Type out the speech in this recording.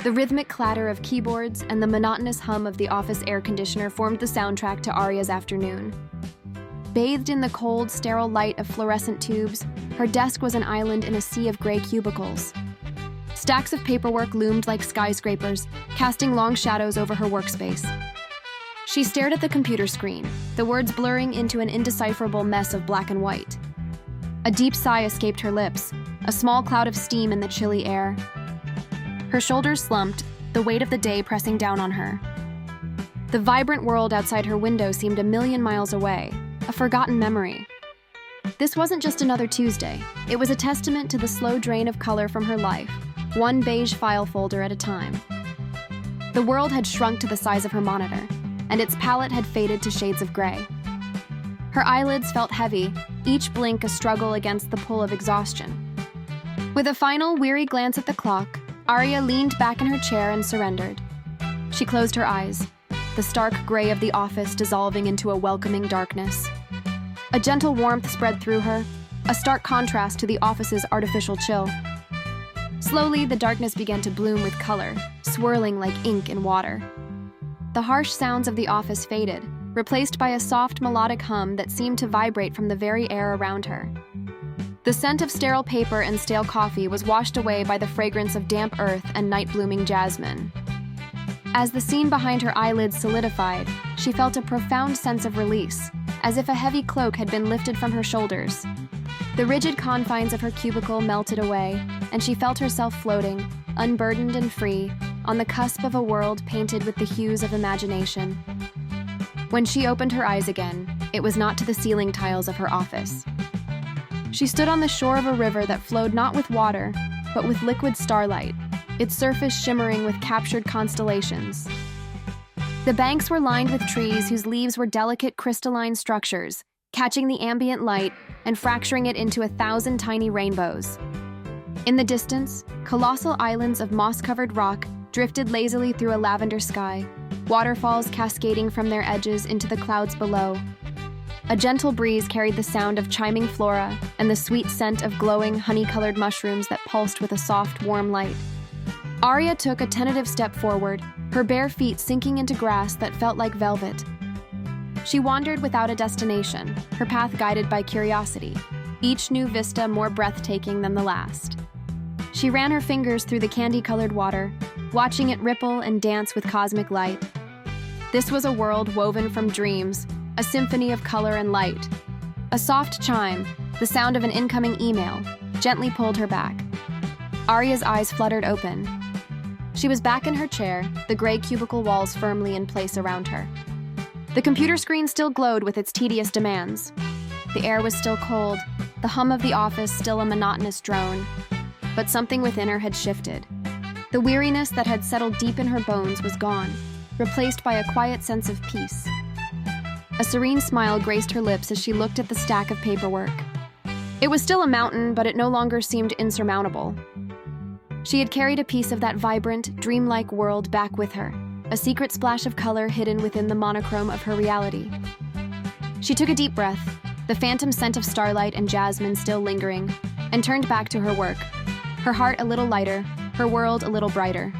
The rhythmic clatter of keyboards and the monotonous hum of the office air conditioner formed the soundtrack to Arya's afternoon. Bathed in the cold, sterile light of fluorescent tubes, her desk was an island in a sea of gray cubicles. Stacks of paperwork loomed like skyscrapers, casting long shadows over her workspace. She stared at the computer screen, the words blurring into an indecipherable mess of black and white. A deep sigh escaped her lips, a small cloud of steam in the chilly air. Her shoulders slumped, the weight of the day pressing down on her. The vibrant world outside her window seemed a million miles away, a forgotten memory. This wasn't just another Tuesday. It was a testament to the slow drain of color from her life, one beige file folder at a time. The world had shrunk to the size of her monitor, and its palette had faded to shades of gray. Her eyelids felt heavy, each blink a struggle against the pull of exhaustion. With a final weary glance at the clock, Arya leaned back in her chair and surrendered. She closed her eyes, the stark gray of the office dissolving into a welcoming darkness. A gentle warmth spread through her, a stark contrast to the office's artificial chill. Slowly, the darkness began to bloom with color, swirling like ink in water. The harsh sounds of the office faded, replaced by a soft melodic hum that seemed to vibrate from the very air around her. The scent of sterile paper and stale coffee was washed away by the fragrance of damp earth and night-blooming jasmine. As the scene behind her eyelids solidified, she felt a profound sense of release, as if a heavy cloak had been lifted from her shoulders. The rigid confines of her cubicle melted away, and she felt herself floating, unburdened and free, on the cusp of a world painted with the hues of imagination. When she opened her eyes again, it was not to the ceiling tiles of her office. She stood on the shore of a river that flowed not with water, but with liquid starlight, its surface shimmering with captured constellations. The banks were lined with trees whose leaves were delicate crystalline structures, catching the ambient light and fracturing it into 1,000 tiny rainbows. In the distance, colossal islands of moss-covered rock drifted lazily through a lavender sky, waterfalls cascading from their edges into the clouds below. A gentle breeze carried the sound of chiming flora and the sweet scent of glowing, honey-colored mushrooms that pulsed with a soft, warm light. Arya took a tentative step forward, her bare feet sinking into grass that felt like velvet. She wandered without a destination, her path guided by curiosity, each new vista more breathtaking than the last. She ran her fingers through the candy-colored water, watching it ripple and dance with cosmic light. This was a world woven from dreams, a symphony of color and light. A soft chime, the sound of an incoming email, gently pulled her back. Arya's eyes fluttered open. She was back in her chair, the gray cubicle walls firmly in place around her. The computer screen still glowed with its tedious demands. The air was still cold, the hum of the office still a monotonous drone. But something within her had shifted. The weariness that had settled deep in her bones was gone, replaced by a quiet sense of peace. A serene smile graced her lips as she looked at the stack of paperwork. It was still a mountain, but it no longer seemed insurmountable. She had carried a piece of that vibrant, dreamlike world back with her, a secret splash of color hidden within the monochrome of her reality. She took a deep breath, the phantom scent of starlight and jasmine still lingering, and turned back to her work, her heart a little lighter, her world a little brighter.